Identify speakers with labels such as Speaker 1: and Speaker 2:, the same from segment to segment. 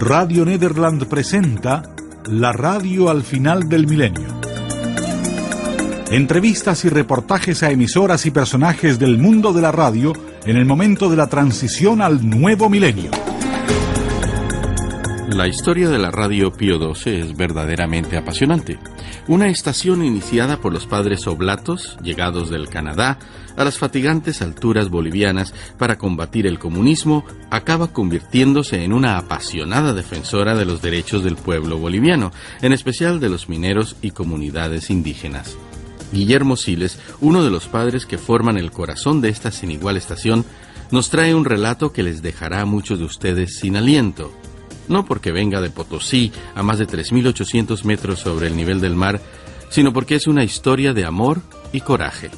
Speaker 1: Radio Nederland presenta La Radio al final del milenio. Entrevistas y reportajes a emisoras y personajes del mundo de la radio en el momento de la transición al nuevo milenio.
Speaker 2: La historia de la radio Pío XII es verdaderamente apasionante. Una estación iniciada por los padres oblatos, llegados del Canadá, a las fatigantes alturas bolivianas para combatir el comunismo, acaba convirtiéndose en una apasionada defensora de los derechos del pueblo boliviano, en especial de los mineros y comunidades indígenas. Guillermo Siles, uno de los padres que forman el corazón de esta sin igual estación, nos trae un relato que les dejará a muchos de ustedes sin aliento. No porque venga de Potosí, a más de 3.800 metros sobre el nivel del mar, sino porque es una historia de amor y coraje.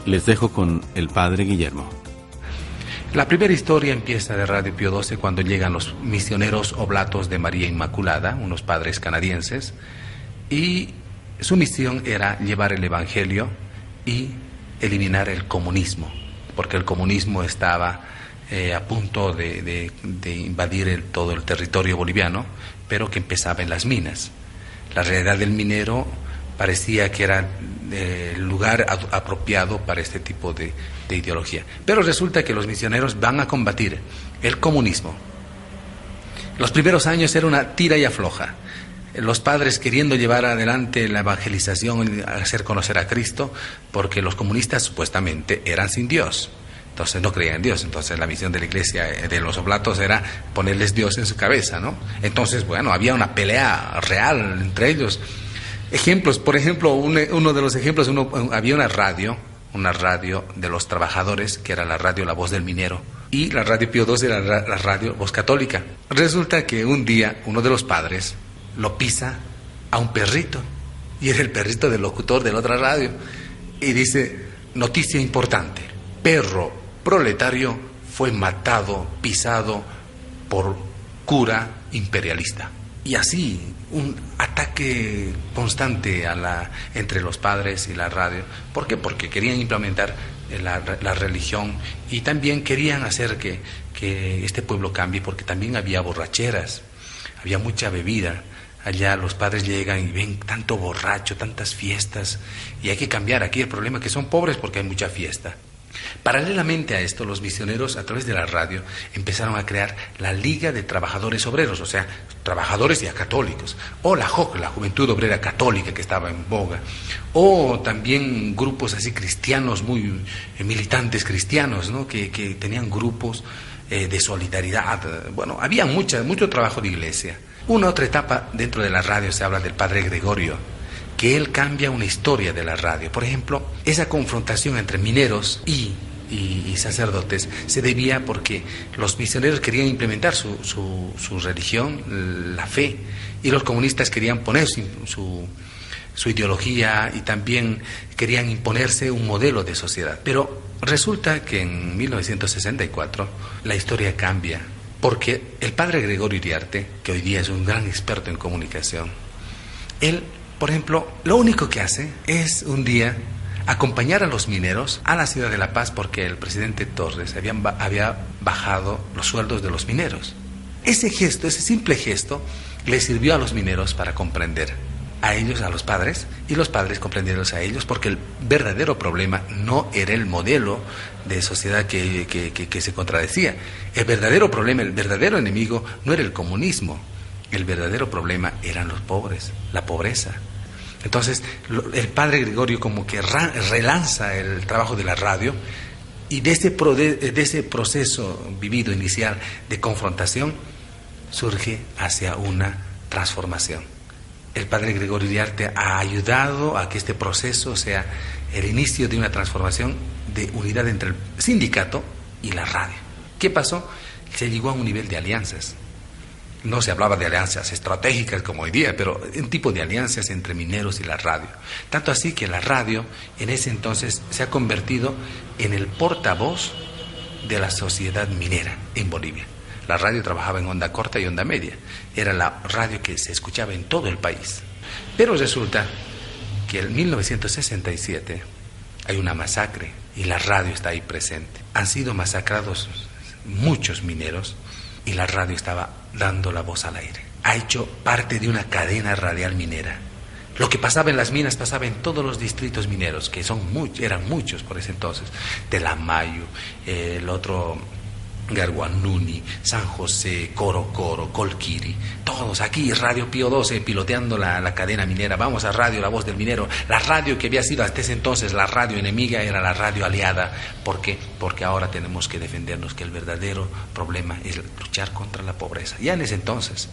Speaker 2: Les dejo con el padre Guillermo.
Speaker 3: La primera historia empieza de Radio Pío XII cuando llegan los misioneros oblatos de María Inmaculada, unos padres canadienses, y su misión era llevar el evangelio y eliminar el comunismo, porque el comunismo estaba a punto de invadir todo el territorio boliviano, pero que empezaba en las minas. La realidad del minero parecía que era el lugar apropiado para este tipo de ideología. Pero resulta que los misioneros van a combatir el comunismo. Los primeros años era una tira y afloja. Los padres queriendo llevar adelante la evangelización, hacer conocer a Cristo, porque los comunistas supuestamente eran sin Dios. Entonces no creían en Dios. Entonces la misión de la iglesia de los oblatos era ponerles Dios en su cabeza, ¿no? Entonces, bueno, había una pelea real entre ellos. Ejemplos, por ejemplo, uno de los ejemplos, había una radio de los trabajadores, que era la radio La Voz del Minero, y la radio Pío XII era la radio Voz Católica. Resulta que un día uno de los padres lo pisa a un perrito, y era el perrito del locutor de la otra radio, y dice: noticia importante, perro proletario fue matado, pisado por cura imperialista. Y así, un ataque constante entre los padres y la radio. ¿Por qué? Porque querían implementar la religión y también querían hacer que este pueblo cambie, porque también había borracheras, había mucha bebida. Allá los padres llegan y ven tanto borracho, tantas fiestas, y hay que cambiar. Aquí el problema es que son pobres porque hay mucha fiesta. Paralelamente a esto, los misioneros, a través de la radio, empezaron a crear la Liga de Trabajadores Obreros, o sea, trabajadores y católicos, o la JOC, la Juventud Obrera Católica, que estaba en boga, o también grupos así cristianos, muy militantes cristianos, ¿no? que tenían grupos de solidaridad. Bueno, había mucho trabajo de iglesia. Una otra etapa dentro de la radio se habla del padre Gregorio, que él cambia una historia de la radio. Por ejemplo, esa confrontación entre mineros y sacerdotes se debía porque los misioneros querían implementar su religión, la fe, y los comunistas querían poner su ideología y también querían imponerse un modelo de sociedad. Pero resulta que en 1964 la historia cambia, porque el padre Gregorio Iriarte, que hoy día es un gran experto en comunicación, él, por ejemplo, lo único que hace es un día acompañar a los mineros a la ciudad de La Paz, porque el presidente Torres había bajado los sueldos de los mineros. Ese simple gesto, le sirvió a los mineros para comprender a ellos, a los padres, y los padres comprendieron a ellos, porque el verdadero problema no era el modelo de sociedad que se contradecía. El verdadero problema, el verdadero enemigo no era el comunismo. El verdadero problema eran los pobres, la pobreza. Entonces, el padre Gregorio como que relanza el trabajo de la radio, y de ese proceso vivido inicial de confrontación surge hacia una transformación. El padre Gregorio Iriarte ha ayudado a que este proceso sea el inicio de una transformación de unidad entre el sindicato y la radio. ¿Qué pasó? Se llegó a un nivel de alianzas. No se hablaba de alianzas estratégicas como hoy día, pero un tipo de alianzas entre mineros y la radio. Tanto así que la radio en ese entonces se ha convertido en el portavoz de la sociedad minera en Bolivia. La radio trabajaba en onda corta y onda media. Era la radio que se escuchaba en todo el país. Pero resulta que en 1967 hay una masacre y la radio está ahí presente. Han sido masacrados muchos mineros y la radio estaba dando la voz al aire. Ha hecho parte de una cadena radial minera. Lo que pasaba en las minas pasaba en todos los distritos mineros, que eran muchos por ese entonces. Telamayo, el otro Garguanuni, San José, Corocoro, Colquiri, todos aquí, Radio Pío XII piloteando la cadena minera. Vamos a Radio La Voz del Minero. La radio que había sido hasta ese entonces la radio enemiga era la radio aliada. ¿Por qué? Porque ahora tenemos que defendernos, que el verdadero problema es luchar contra la pobreza. Ya en ese entonces,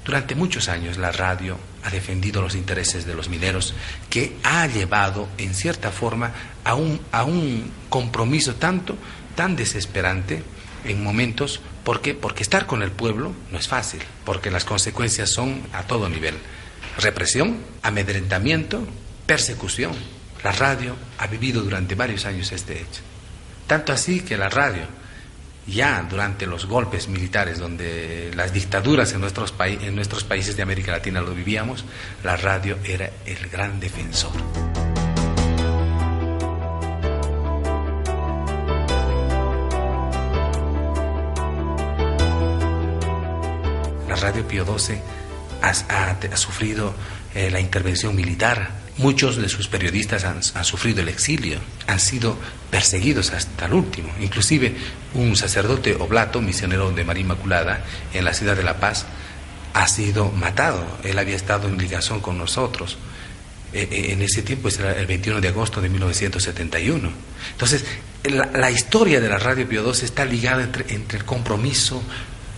Speaker 3: durante muchos años, la radio ha defendido los intereses de los mineros, que ha llevado, en cierta forma, a un compromiso tan desesperante en momentos. ¿Por qué? Porque estar con el pueblo no es fácil, porque las consecuencias son a todo nivel. Represión, amedrentamiento, persecución. La radio ha vivido durante varios años este hecho. Tanto así que la radio, ya durante los golpes militares, donde las dictaduras en nuestros países de América Latina lo vivíamos, la radio era el gran defensor. La Radio Pío XII ha sufrido la intervención militar. Muchos de sus periodistas han sufrido el exilio, han sido perseguidos hasta el último. Inclusive un sacerdote oblato, misionero de María Inmaculada, en la ciudad de La Paz, ha sido matado. Él había estado en ligación con nosotros. En ese tiempo, era el 21 de agosto de 1971. Entonces, la historia de la Radio Pío XII está ligada entre el compromiso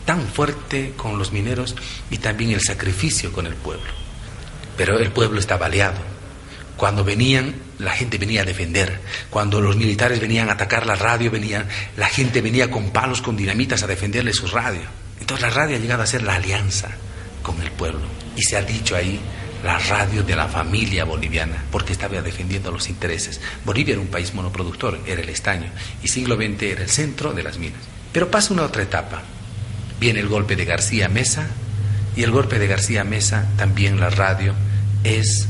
Speaker 3: tan fuerte con los mineros y también el sacrificio con el pueblo. Pero el pueblo está baleado. Cuando venían, la gente venía a defender. Cuando los militares venían a atacar la radio, la gente venía con palos, con dinamitas a defenderle su radio. Entonces la radio ha llegado a ser la alianza con el pueblo. Y se ha dicho ahí, la radio de la familia boliviana, porque estaba defendiendo los intereses. Bolivia era un país monoproductor, era el estaño, y siglo XX era el centro de las minas. Pero pasa una otra etapa. Viene el golpe de García Meza, y el golpe de García Meza también la radio es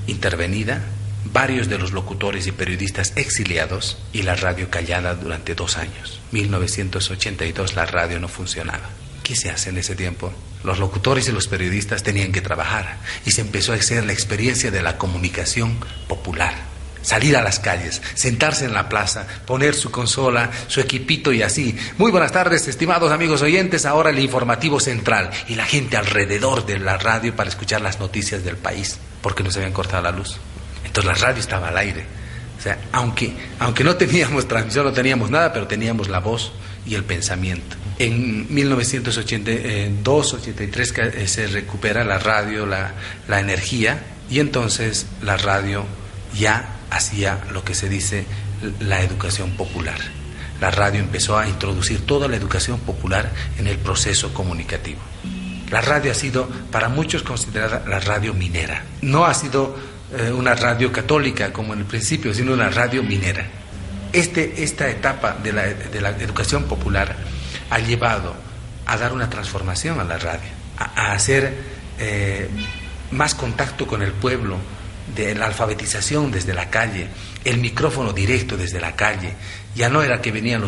Speaker 3: intervenida, varios de los locutores y periodistas exiliados y la radio callada durante 2 años. 1982 la radio no funcionaba. ¿Qué se hace en ese tiempo? Los locutores y los periodistas tenían que trabajar y se empezó a hacer la experiencia de la comunicación popular. Salir a las calles, sentarse en la plaza, poner su consola, su equipito y así. Muy buenas tardes, estimados amigos oyentes. Ahora el informativo central y la gente alrededor de la radio para escuchar las noticias del país, porque nos habían cortado la luz. Entonces la radio estaba al aire. O sea, aunque no teníamos transmisión, no teníamos nada, pero teníamos la voz y el pensamiento. En 1982-83 se recupera la radio, la energía, y entonces la radio ya hacía lo que se dice la educación popular. La radio empezó a introducir toda la educación popular en el proceso comunicativo. La radio ha sido para muchos considerada la radio minera. No ha sido una radio católica como en el principio, sino una radio minera. Esta etapa de la educación popular ha llevado a dar una transformación a la radio, a hacer más contacto con el pueblo, de la alfabetización desde la calle, el micrófono directo desde la calle. Ya no era que venían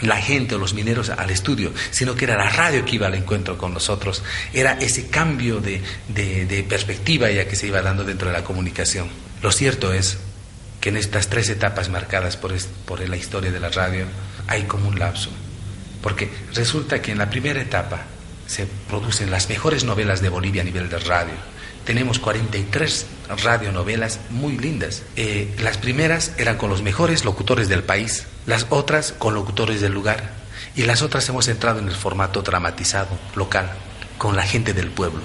Speaker 3: la gente o los mineros al estudio, sino que era la radio que iba al encuentro con nosotros. Era ese cambio de perspectiva ya que se iba dando dentro de la comunicación. Lo cierto es que en estas 3 etapas marcadas por la historia de la radio hay como un lapso, porque resulta que en la primera etapa se producen las mejores novelas de Bolivia a nivel de radio. Tenemos 43 radionovelas muy lindas. Las primeras eran con los mejores locutores del país, las otras con locutores del lugar, y las otras hemos entrado en el formato dramatizado, local, con la gente del pueblo.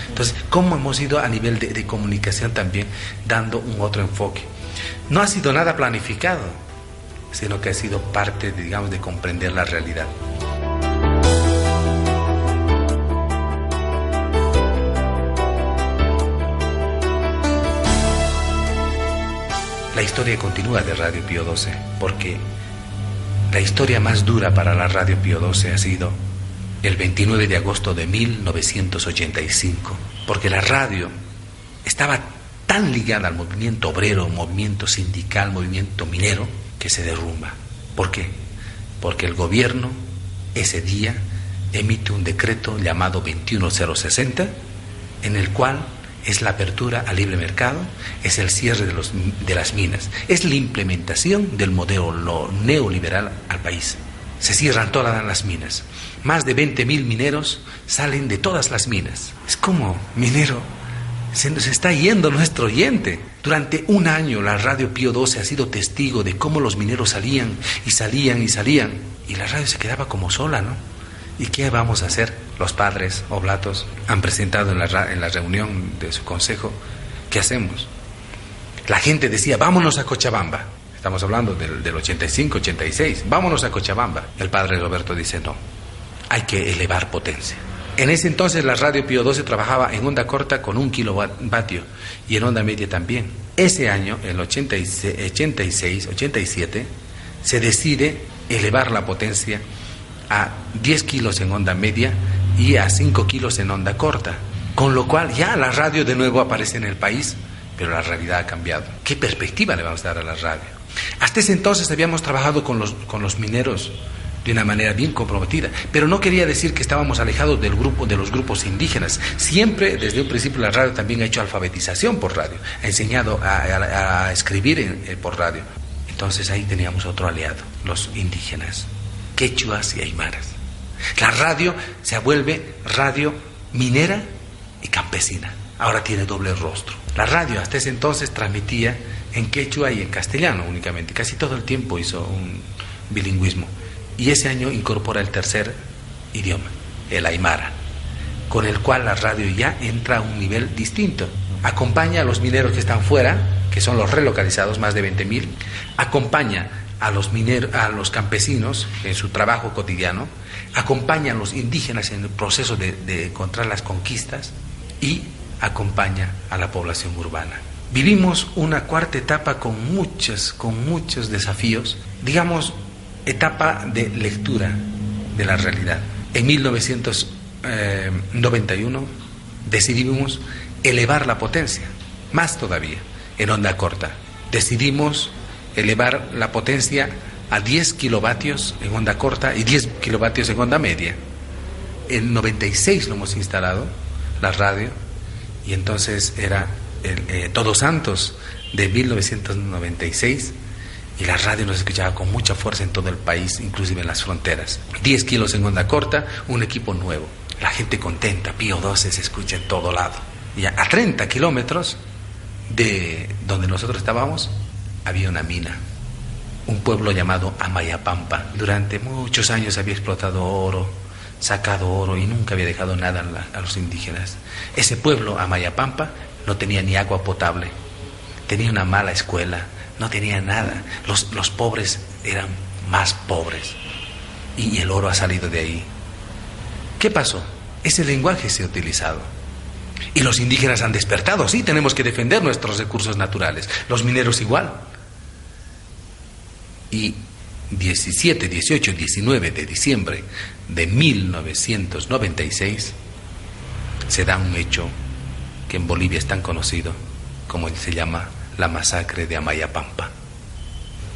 Speaker 3: Entonces, ¿cómo hemos ido a nivel de comunicación también dando un otro enfoque? No ha sido nada planificado, sino que ha sido parte, digamos, de comprender la realidad. La historia continúa de Radio Pío XII, porque la historia más dura para la Radio Pío XII ha sido el 29 de agosto de 1985, porque la radio estaba tan ligada al movimiento obrero, movimiento sindical, movimiento minero, que se derrumba. ¿Por qué? Porque el gobierno ese día emite un decreto llamado 21060, en el cual es la apertura al libre mercado, es el cierre de las minas, es la implementación del modelo neoliberal al país. Se cierran todas las minas. Más de 20.000 mineros salen de todas las minas. Es como, minero, se nos está yendo nuestro oyente. Durante un año la radio Pío XII ha sido testigo de cómo los mineros salían y salían y salían. Y la radio se quedaba como sola, ¿no? ¿Y qué vamos a hacer? Los padres oblatos han presentado en la reunión de su consejo, ¿qué hacemos? La gente decía, vámonos a Cochabamba. Estamos hablando del 85, 86. Vámonos a Cochabamba. El padre Roberto dice, no, hay que elevar potencia. En ese entonces la radio Pío XII trabajaba en onda corta con 1 kilovatio y en onda media también. Ese año, el 86, 87, se decide elevar la potencia a 10 kilos en onda media y a 5 kilos en onda corta. Con lo cual ya la radio de nuevo aparece en el país, pero la realidad ha cambiado. ¿Qué perspectiva le vamos a dar a la radio? Hasta ese entonces habíamos trabajado con los mineros de una manera bien comprometida, pero no quería decir que estábamos alejados de los grupos indígenas. Siempre, desde un principio, la radio también ha hecho alfabetización por radio, ha enseñado a escribir por radio. Entonces ahí teníamos otro aliado, los indígenas, quechuas y aymaras. La radio se vuelve radio minera y campesina. Ahora tiene doble rostro. La radio hasta ese entonces transmitía en quechua y en castellano únicamente. Casi todo el tiempo hizo un bilingüismo. Y ese año incorpora el tercer idioma, el aymara, con el cual la radio ya entra a un nivel distinto. Acompaña a los mineros que están fuera, que son los relocalizados, más de 20.000. Acompaña a los campesinos en su trabajo cotidiano. Acompaña a los indígenas en el proceso de encontrar las conquistas. Y acompaña a la población urbana. Vivimos una cuarta etapa con muchos desafíos, digamos, etapa de lectura de la realidad. En 1991 decidimos elevar la potencia, más todavía, en onda corta. Decidimos elevar la potencia a 10 kilovatios en onda corta y 10 kilovatios en onda media. En 96 lo hemos instalado, la radio, y entonces era Todos Santos de 1996, y la radio nos escuchaba con mucha fuerza en todo el país, inclusive en las fronteras. 10 kilos en onda corta, un equipo nuevo. La gente contenta, Pío XII se escucha en todo lado. Y a 30 kilómetros de donde nosotros estábamos, había una mina. Un pueblo llamado Amayapampa. Durante muchos años había explotado oro, sacado oro y nunca había dejado nada a los indígenas. Ese pueblo, Amayapampa, no tenía ni agua potable, tenía una mala escuela, no tenía nada. Los pobres eran más pobres y el oro ha salido de ahí. ¿Qué pasó? Ese lenguaje se ha utilizado y los indígenas han despertado. Sí, tenemos que defender nuestros recursos naturales, los mineros igual. Y 17, 18, 19 de diciembre de 1996 se da un hecho que en Bolivia es tan conocido como se llama la masacre de Amayapampa.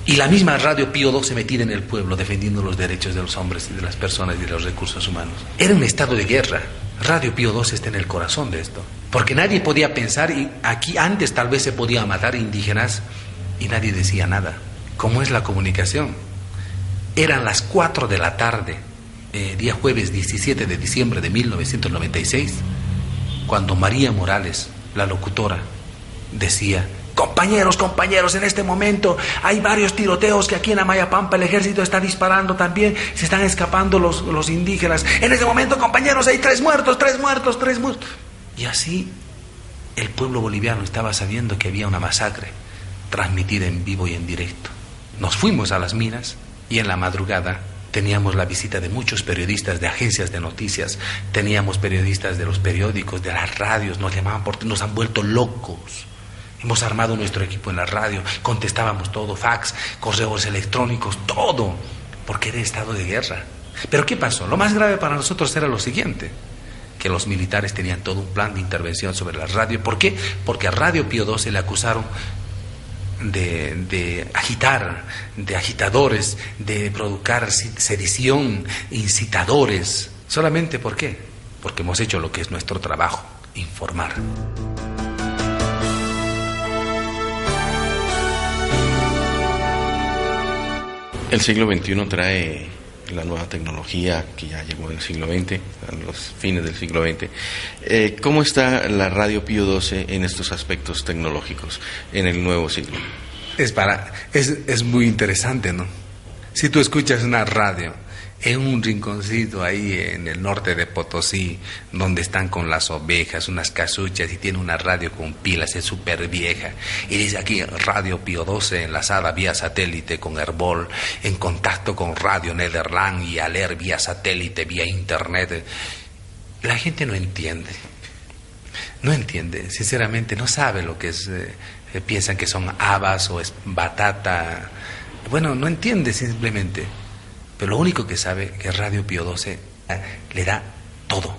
Speaker 3: Y la misma radio Pío XII metida en el pueblo defendiendo los derechos de los hombres y de las personas y de los recursos humanos. Era un estado de guerra. Radio Pío XII está en el corazón de esto, porque nadie podía pensar, y aquí antes tal vez se podía matar indígenas y nadie decía nada. ¿Cómo es la comunicación? Eran las 4 de la tarde, día jueves 17 de diciembre de 1996, cuando María Morales, la locutora, decía: compañeros, en este momento hay varios tiroteos que aquí en Amayapampa el ejército está disparando también, se están escapando los indígenas. En este momento, compañeros, hay 3 muertos. Y así el pueblo boliviano estaba sabiendo que había una masacre transmitida en vivo y en directo. Nos fuimos a las minas y en la madrugada teníamos la visita de muchos periodistas de agencias de noticias, teníamos periodistas de los periódicos, de las radios, nos llamaban porque nos han vuelto locos. Hemos armado nuestro equipo en la radio, contestábamos todo, fax, correos electrónicos, todo, porque era estado de guerra. Pero ¿qué pasó? Lo más grave para nosotros era lo siguiente, que los militares tenían todo un plan de intervención sobre la radio. ¿Por qué? Porque a Radio Pío XII le acusaron de agitar, de agitadores, de provocar sedición, incitadores. ¿Solamente por qué? Porque hemos hecho lo que es nuestro trabajo, informar.
Speaker 2: El siglo XXI trae la nueva tecnología que ya llegó del siglo XX, a los fines del siglo XX. ¿Cómo está la Radio Pío XII en estos aspectos tecnológicos en el nuevo siglo?
Speaker 3: Es muy interesante, ¿no? Si tú escuchas una radio en un rinconcito ahí en el norte de Potosí, donde están con las ovejas, unas casuchas, y tiene una radio con pilas, es súper vieja, y dice aquí Radio Pío XII enlazada vía satélite con Herbol, en contacto con Radio Nederland y Aler vía satélite, vía internet. La gente no entiende, sinceramente no sabe lo que es, piensan que son habas o es batata, bueno, no entiende simplemente. Pero lo único que sabe que Radio Pío XII le da todo.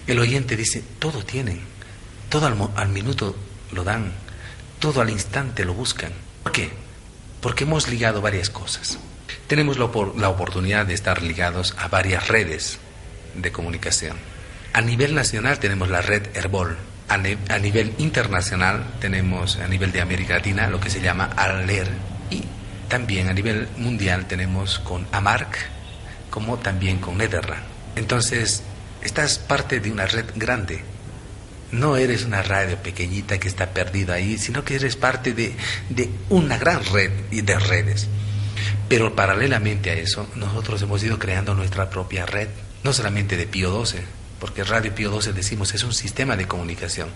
Speaker 3: El oyente dice, todo tienen, todo al minuto lo dan, todo al instante lo buscan. ¿Por qué? Porque hemos ligado varias cosas. Tenemos la oportunidad de estar ligados a varias redes de comunicación. A nivel nacional tenemos la red Herbol. A nivel internacional tenemos, a nivel de América Latina, lo que se llama ALER. Y también a nivel mundial tenemos con AMARC, como también con Nederland. Entonces, estás parte de una red grande. No eres una radio pequeñita que está perdida ahí, sino que eres parte de una gran red de redes. Pero paralelamente a eso, nosotros hemos ido creando nuestra propia red, no solamente de Pío XII, porque Radio Pío XII, decimos, es un sistema de comunicación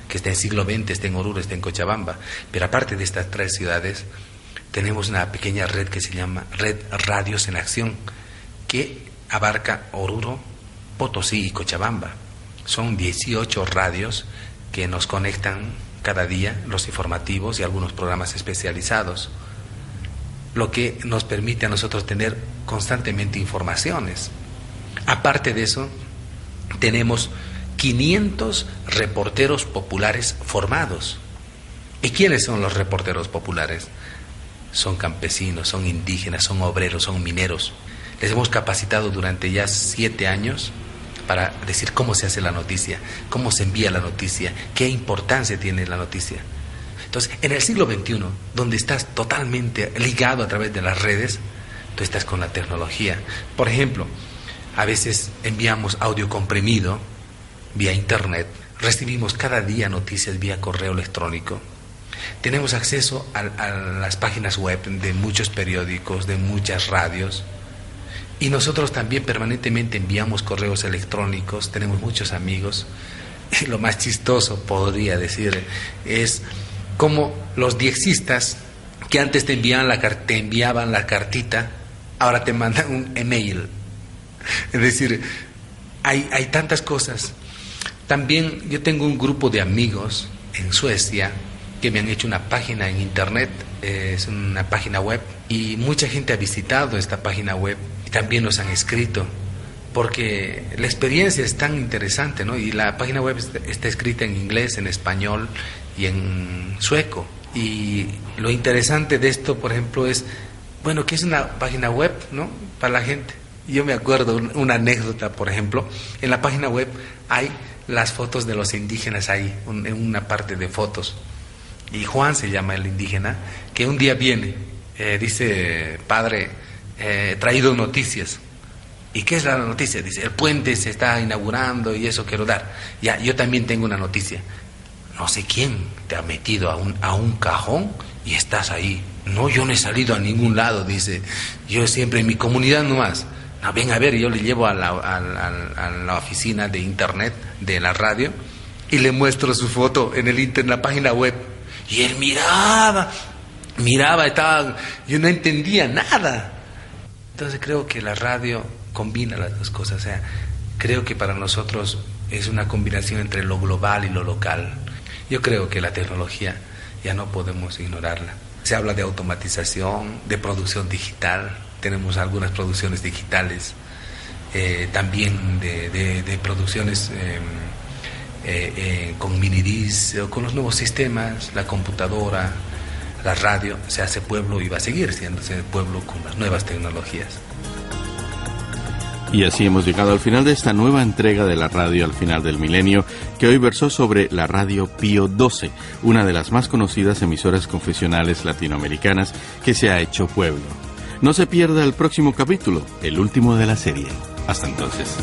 Speaker 3: que está en siglo XX, está en Oruro, está en Cochabamba. Pero aparte de estas tres ciudades, tenemos una pequeña red que se llama Red Radios en Acción, que abarca Oruro, Potosí y Cochabamba. Son 18 radios que nos conectan cada día, los informativos y algunos programas especializados, lo que nos permite a nosotros tener constantemente informaciones. Aparte de eso, tenemos 500 reporteros populares formados. ¿Y quiénes son los reporteros populares? Son campesinos, son indígenas, son obreros, son mineros. Les hemos capacitado durante ya 7 años para decir cómo se hace la noticia, cómo se envía la noticia, qué importancia tiene la noticia. Entonces, en el siglo XXI, donde estás totalmente ligado a través de las redes, tú estás con la tecnología. Por ejemplo, a veces enviamos audio comprimido vía internet, recibimos cada día noticias vía correo electrónico. Tenemos acceso a las páginas web de muchos periódicos, de muchas radios, y nosotros también permanentemente enviamos correos electrónicos, tenemos muchos amigos. Y lo más chistoso, podría decir, es como los diexistas que antes te enviaban la cartita, ahora te mandan un email. Es decir, hay tantas cosas. También yo tengo un grupo de amigos en Suecia que me han hecho una página en internet, es una página web, y mucha gente ha visitado esta página web y también nos han escrito, porque la experiencia es tan interesante, ¿no? Y la página web está escrita en inglés, en español y en sueco. Y lo interesante de esto, por ejemplo, es, bueno, ¿qué es una página web, no? Para la gente. Yo me acuerdo una anécdota, por ejemplo, en la página web hay las fotos de los indígenas ahí, en una parte de fotos. Y Juan se llama el indígena, que un día viene, dice, padre, he traído noticias. ¿Y qué es la noticia? Dice, el puente se está inaugurando y eso quiero dar. Ya, yo también tengo una noticia. No sé quién te ha metido a un cajón y estás ahí. No, yo no he salido a ningún lado, dice. Yo siempre en mi comunidad nomás. No, ven a ver, yo le llevo a la oficina de internet de la radio y le muestro su foto en la página web. Y él miraba, estaba, yo no entendía nada. Entonces creo que la radio combina las dos cosas. O sea, creo que para nosotros es una combinación entre lo global y lo local. Yo creo que la tecnología ya no podemos ignorarla. Se habla de automatización, de producción digital. Tenemos algunas producciones digitales, también de producciones con minidisc, con los nuevos sistemas, la computadora, la radio se hace pueblo y va a seguir siéndose pueblo con las nuevas tecnologías.
Speaker 2: Y así hemos llegado al final de esta nueva entrega de la radio al final del milenio, que hoy versó sobre la Radio Pío XII, una de las más conocidas emisoras confesionales latinoamericanas que se ha hecho pueblo. No se pierda el próximo capítulo, el último de la serie. Hasta entonces.